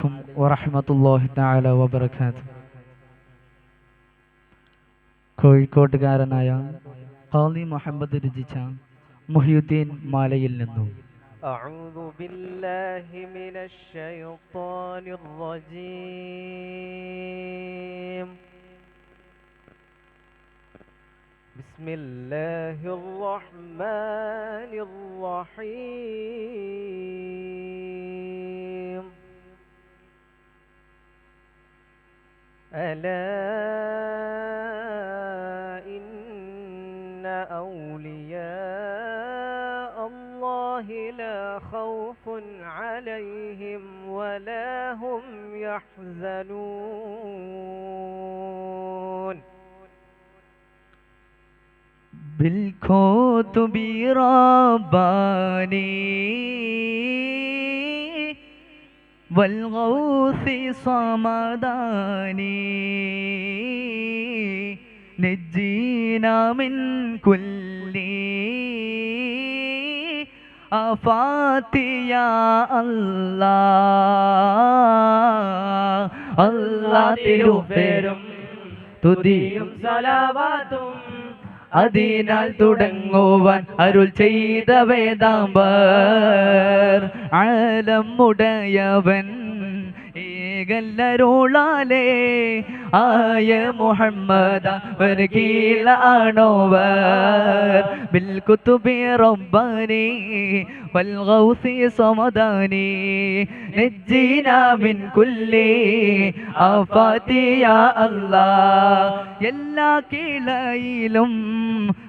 അലൈക്കും വറഹ്മത്തുള്ളാഹി തആല വബറകാതുഹു. കോഴിക്കോട്ടുകാരനായ ഖാദി മുഹമ്മദ് രചിച്ച മുഹിയുദ്ദീൻ മാലയിൽ നിന്നും أعوذ بالله من الشيطان الرجيم. بسم الله الرحمن الرحيم. ألا إن أولياء الله لا خوف عليهم ولا هم يحزنون. بالكتب رباني والغوث صمداني نجينا من كل آفات يا الله الله തിരുപേരും തുതിയും സലാവാത്തും അതിനാൽ തുടങ്ങുവാൻ അരുൾ ചെയ്ത വേദാംബർ ആലമുടയവൻ ഏകല്ലരുളാലേ ആയ മുഹമ്മദ് അവർ കീഴാണോവർ ബിൽ കുതുബി റബ്ബാനി വൽ ഗൗസി സമദാനി നജ്ജിനാ മിൻ കുല്ലി ആഫാതി യാ അല്ലാഹ്. എല്ലാ കീഴയിലും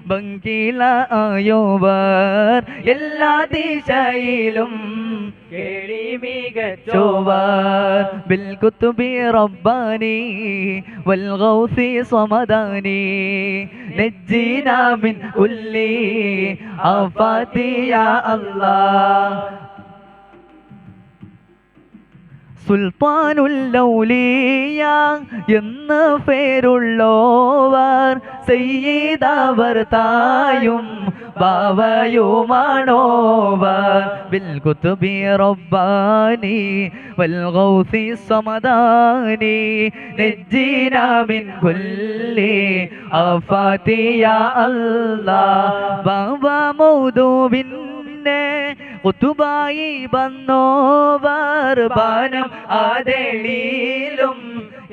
ബങ്കില ആയോവർ എല്ലാ ദിശയിലും കേളി മികച്ചോവർ ബിൽ കുതുബി റബ്ബാനി വൽ ഗൗസി സമദാനി നജ്ജിനാ മിൻ കുല്ലി ആഫാതി യാ അല്ലാഹ്. സുൽത്താനുൽ ഔലിയ എന്ന് പേരുള്ളോവർ സയ്യിദവർ തായും ബാവയുമാണോവർ ബിൽ കുതുബി റബ്ബാനി വൽ ഗൗസി സമദാനി നജ്ജിനാ മിൻ കുല്ലി ആഫാതി യാ അല്ലാഹ്. ബാബ മൗദൂബിൻ കുത്തുബായി വന്നോവർ ബാനം ആദളിയിലും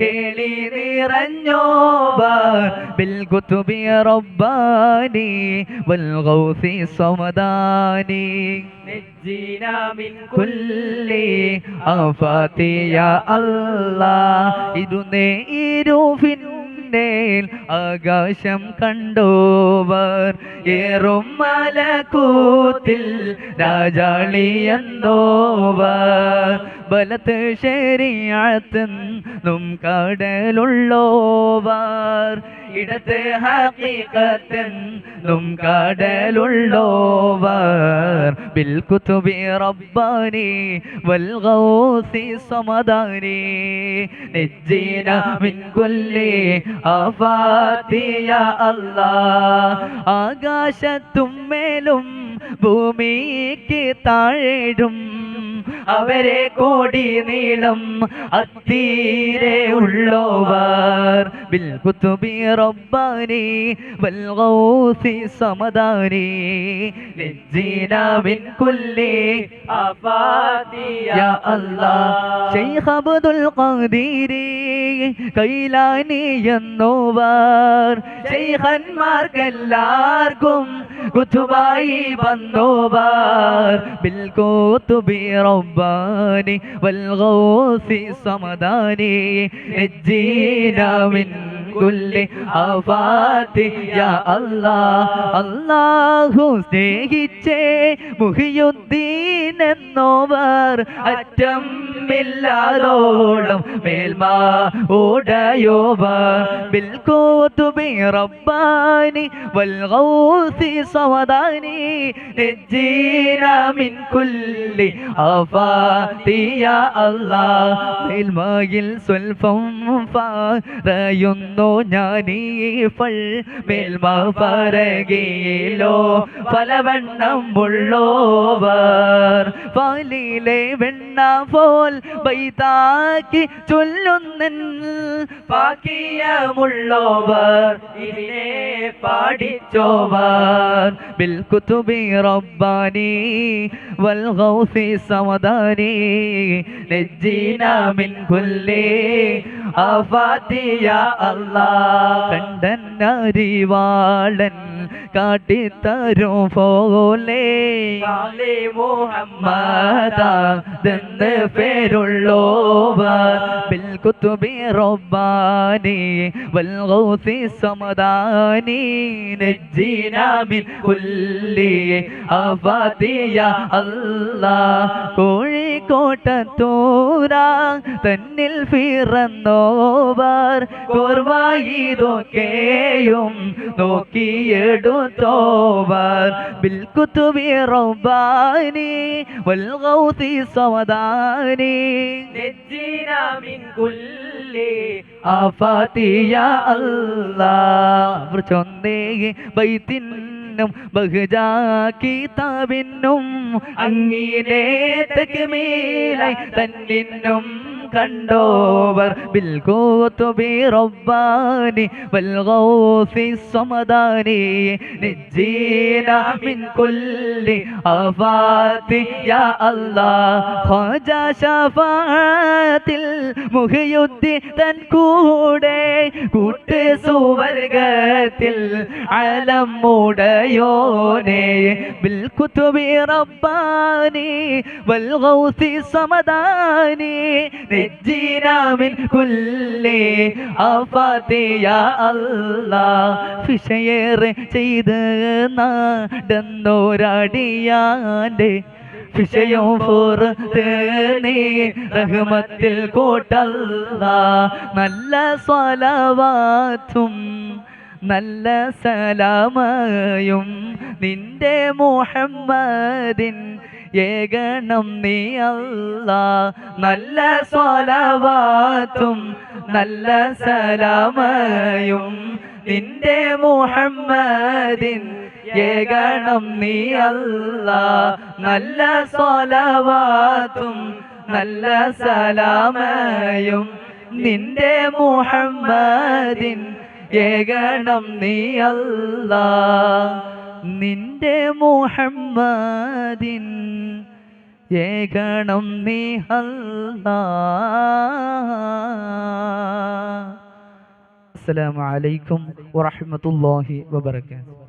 കേളി നിറഞ്ഞോവർ ബിൽ കുതുബി റബ്ബാനി വൽ ഗൗസി സമദാനി നജ്ജിനാ മിൻ കുല്ലി ആഫാതി യാ അല്ലാഹ്. ഇരുന്നേ ഇരുഫിൻ ആകാശം കണ്ടോവർ ഏറും മലക്കൂത്തിൽ രാജാളിയെന്നോവർ ബലത്ത് ശരീഅത്തും കടലുള്ളോവർ ഇടത്ത് ഹഖീഖത്തും കടലുള്ളോവർ ബിൽ കുതുബി റബ്ബാനി വൽ ഗൗസി സമദാനി നജ്ജിനാ മിൻ കുല്ലി ആഫാതി യാ അല്ലാഹ്. ആകാശത്തും മേലും ഭൂമിക്ക് താഴെയും അവരെ കോടി നീളം അത്തീരെ ഉള്ളോവർ ബിൽ കുതുബി റബ്ബാനി വൽ ഗൗസി സമദാനി നജ്ജിനാ മിൻ കുല്ലി ആഫാതി യാ അല്ലാഹ്. ശൈഖ് അബ്ദുൽ ഖാദിരി കൈലാനി എന്നോവർ ശൈഖന്മാർക്കെല്ലാവർക്കും കുതുബായി വന്നോവർ ബിൽ കുതുബി റബ്ബാനി വൽ ഗൗസി സമദാനി നജ്ജിനാ മിൻ കുല്ലി ആഫാതി യാ അല്ലാഹ്. അല്ലാഹു സ്നേഹിച്ചേ മുഹിയുദ്ദീൻ എന്നോവർ അറ്റം ഇല്ലാതോളം മേൽമ ഓടയോവർ ബിൽ കുതുബി റബ്ബാനി വൽ ഗൗസി സമദാനി നജ്ജിനാ മിൻ കുല്ലി ആഫാതി യാ അല്ലാഹ്. മേൽമയിൽ സ്വൽപ്പം പറയുന്നു വന്നു ഞാനീ മേൽമ പറകിയിലോ പലവണ്ണം ഉള്ളോവർ പാലിലെ വെണ്ണ പോൽ ബൈതാക്കി ചൊല്ലുന്നൻ പാക്കിയമുള്ളോവർ ഇതിനെ പാടിച്ചോവർ ബിൽ കുതുബി റബ്ബാനി വൽ ഗൗസി സമദാനി നജ്ജീനാ മിൻ കുല്ലി ആഫാതി യാ അല്ലാഹ് കണ്ടന്നരിവാളൻ കാട്ടിത്തരും പോലെ മുഹമ്മദെന്ന് പേരുള്ളോവർ ബിൽ കുതുബി റബ്ബാനി വൽ ഗൗസി സമദാനി നജ്ജീനാ മിൻ കുല്ലി ആഫാതി യാ അല്ലാഹ് കോഴിക്കോട്ടത്തൂര തന്നിൽ പിറന്നോവർ കോർവായിതൊക്കെയും നോക്കിയെടുത്തോവർ ബിൽ കുതുബി റബ്ബാനി വൽ ഗൗസി സമദാനി നജ്ജീനാ മിൻ കുല്ലി ആഫാതി യാ അല്ലാഹ് ചൊന്നേ ബൈത്തിനും ബഹജാ കിതാബിനും അങ്ങിനെ തക്മീലായി തന്നിനും കണ്ടോവർ ബിൽ കുതുബി റബ്ബാനി വൽ ഗൗസി സമദാനി നജ്ജീനാ മിൻ കുല്ലി ആഫാതി യാ അല്ലാഹ് ഖാജാ ശഫാഅത്തിൽ മുഹിയുദ്ദീൻ തൻ കൂടെ കൂട്ട് സുവർഗത്തിൽ അലം മൂടയോനെ ബിൽ കുതുബി റബ്ബാനി വൽ ഗൗസി സമദാനി നജ്ജീനാ മിൻ കുല്ലി ആഫാതി യാ അല്ലാഹ് ഫിഷയേറെ ചെയ്ത് നടന്നോരടിയാന്റെ വിഷയം നീ റഹ്മത്തിൽ കോട്ടല്ലാഹ് നല്ല സ്വലവാത്തും നല്ല സലാമയും നിന്റെ മുഹമ്മദിൻ ഏകണം നീ അല്ലാഹ് നല്ല സ്വലവാത്തും നല്ല സലാമയും നിന്റെ മുഹമ്മദിൻ ഏകണം നീ അല്ലാഹ് നല്ല സ്വലവാത്തും നല്ല സലാമയും നിന്റെ മുഹമ്മദിൻ ഏകണം നീ അല്ലാഹ് നിന്റെ മുഹമ്മദിൻ ഏകണം നീ അല്ലാഹ്. അസ്സലാമു അലൈക്കും വറഹ്മത്തുള്ളാഹി വബറകാതുഹു.